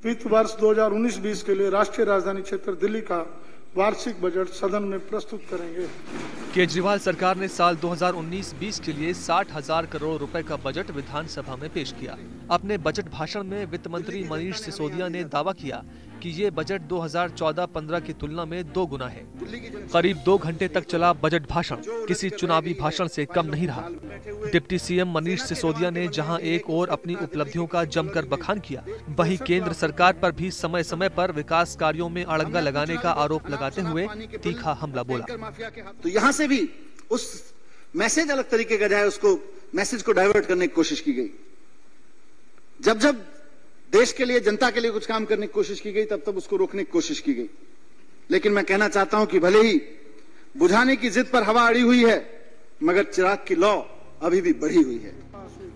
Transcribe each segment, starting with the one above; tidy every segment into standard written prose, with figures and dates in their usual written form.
वित्त वर्ष 2019-20 के लिए राष्ट्रीय राजधानी क्षेत्र दिल्ली का वार्षिक बजट सदन में प्रस्तुत करेंगे। केजरीवाल सरकार ने साल 2019-20 के लिए 60,000 करोड़ रुपए का बजट विधानसभा में पेश किया। अपने बजट भाषण में वित्त मंत्री मनीष सिसोदिया ने दावा किया कि ये बजट 2014-15 की तुलना में 2 गुना है। करीब 2 घंटे तक चला बजट भाषण किसी चुनावी भाषण से कम नहीं रहा। डिप्टी सीएम मनीष सिसोदिया ने जहां एक ओर अपनी उपलब्धियों का जमकर बखान किया, वहीं केंद्र सरकार पर भी समय समय पर विकास कार्यों में अड़ंगा लगाने का आरोप लगाते हुए तीखा हमला बोला। तो यहाँ से भी उस मैसेज अलग तरीके का जाए, उसको मैसेज को डाइवर्ट करने की कोशिश की गई। जब जब देश के लिए, जनता के लिए कुछ काम करने की कोशिश की गई, तब तब उसको रोकने की कोशिश की गई। लेकिन मैं कहना चाहता हूं कि भले ही बुझाने की जिद पर हवा अड़ी हुई है, मगर चिराग की लौ अभी भी बढ़ी हुई है।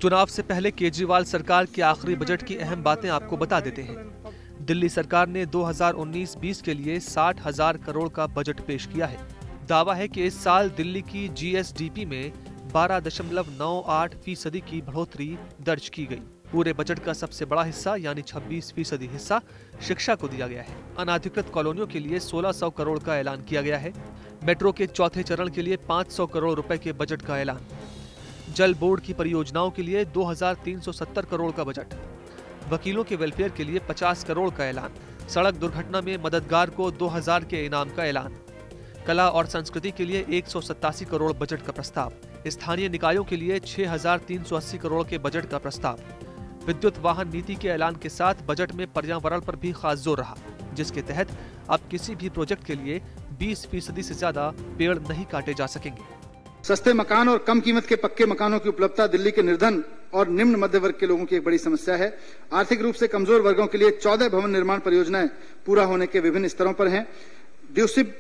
चुनाव से पहले केजरीवाल सरकार के आखिरी बजट की अहम बातें आपको बता देते हैं। दिल्ली सरकार ने 2019-20 के लिए 60,000 करोड़ का बजट पेश किया है। दावा है कि इस साल दिल्ली की जीएसडीपी में 12.98% की बढ़ोतरी दर्ज की गई। पूरे बजट का सबसे बड़ा हिस्सा यानी 26% हिस्सा शिक्षा को दिया गया है। अनाधिकृत कॉलोनियों के लिए 1600 करोड़ का ऐलान किया गया है। मेट्रो के चौथे चरण के लिए 500 करोड़ रुपए के बजट का ऐलान। जल बोर्ड की परियोजनाओं के लिए 2370 करोड़ का बजट। वकीलों के वेलफेयर के लिए 50 करोड़ का ऐलान। सड़क दुर्घटना में मददगार को 2000 के इनाम का ऐलान। कला और संस्कृति के लिए 187 करोड़ बजट का प्रस्ताव। स्थानीय निकायों के लिए 6380 करोड़ के बजट का प्रस्ताव। विद्युत वाहन नीति के ऐलान के साथ बजट में पर्यावरण पर भी खास जोर रहा, जिसके तहत अब किसी भी प्रोजेक्ट के लिए 20% से ज्यादा पेड़ नहीं काटे जा सकेंगे। सस्ते मकान और कम कीमत के पक्के मकानों की उपलब्धता दिल्ली के निर्धन और निम्न मध्य वर्ग के लोगों की एक बड़ी समस्या है। आर्थिक रूप से कमजोर वर्गों के लिए 14 भवन निर्माण परियोजनाएं पूरा होने के विभिन्न स्तरों पर हैं। ड्यूसिब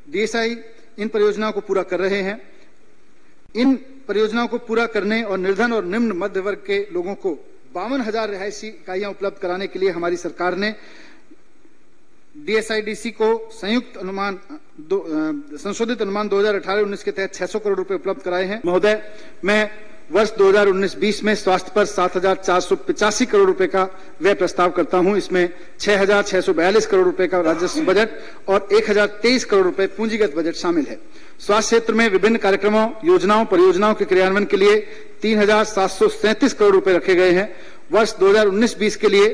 डीएसआई इन परियोजनाओं को पूरा कर रहे हैं। इन परियोजनाओं को पूरा करने और निर्धन और निम्न मध्य वर्ग के लोगों को 52,000 रिहायशी इकाइयां उपलब्ध कराने के लिए हमारी सरकार ने डीएसआईडीसी को संशोधित अनुमान 2018-19 के तहत 600 करोड़ रुपए उपलब्ध कराए हैं। महोदय, मैं वर्ष 2019-20 में स्वास्थ्य पर 7,485 करोड़ रुपए का व्यय प्रस्ताव करता हूं। इसमें 6,642 करोड़ रुपए का राजस्व बजट और 1,023 करोड़ रुपए पूंजीगत बजट शामिल है। स्वास्थ्य क्षेत्र में विभिन्न कार्यक्रमों, योजनाओं, परियोजनाओं के क्रियान्वयन के लिए 3,737 करोड़ रुपए रखे गए हैं। वर्ष 2019-20 के लिए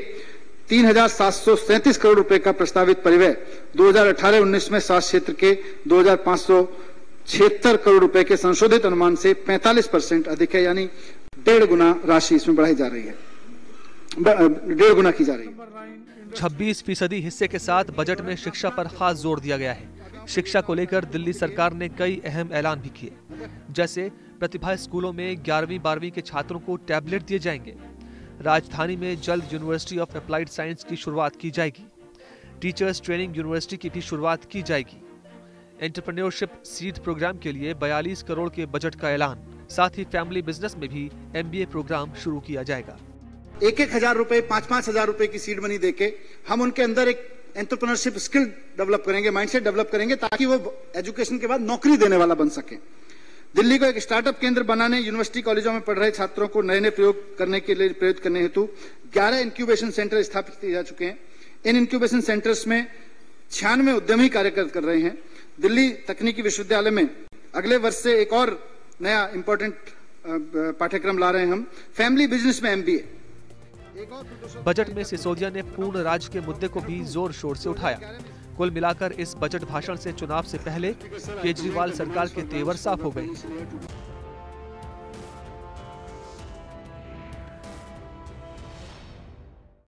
3,737 करोड़ रुपए का प्रस्तावित परिव्यय 2018-19 में स्वास्थ्य क्षेत्र के 2,576 करोड़ रुपए के संशोधित अनुमान से 45% अधिक है, यानी 1.5 गुना राशि इसमें बढ़ाई जा रही है, 1.5 गुना की जा रही है। 26% हिस्से के साथ बजट में शिक्षा पर खास जोर दिया गया है। शिक्षा को लेकर दिल्ली सरकार ने कई अहम ऐलान भी किए, जैसे प्रतिभा स्कूलों में 11वीं-12वीं के छात्रों को टैबलेट दिए जाएंगे। राजधानी में जल्द यूनिवर्सिटी ऑफ अप्लाइड साइंस की शुरुआत की जाएगी। टीचर्स ट्रेनिंग यूनिवर्सिटी की भी शुरुआत की जाएगी। एंटरप्रेन्योरशिप सीड प्रोग्राम के लिए 42 करोड़ के बजट का ऐलान। साथ ही फैमिली बिजनेस में भी MBA प्रोग्राम शुरू किया जाएगा। 1,000 रुपए, 5,000 रुपए की सीड मनी देके हम उनके अंदर एक एंटरप्रेन्योरशिप स्किल डेवलप करेंगे, माइंडसेट डेवलप करेंगे, ताकि वो एजुकेशन के बाद नौकरी देने वाला बन सके। दिल्ली को एक स्टार्टअप केंद्र बनाने, यूनिवर्सिटी कॉलेजों में पढ़ रहे छात्रों को नए नए प्रयोग करने के लिए प्रेरित करने हेतु 11 इंक्यूबेशन सेंटर स्थापित किए जा चुके हैं। इन इंक्यूबेशन सेंटर्स में 96 उद्यमी कार्य कर रहे हैं। दिल्ली तकनीकी विश्वविद्यालय में अगले वर्ष से एक और नया इंपॉर्टेंट पाठ्यक्रम ला रहे हैं हम, फैमिली बिजनेस में MBA। बजट में सिसोदिया ने पूर्ण राज्य के मुद्दे को भी जोर शोर से उठाया। कुल मिलाकर इस बजट भाषण से चुनाव से पहले केजरीवाल सरकार के तेवर साफ हो गए।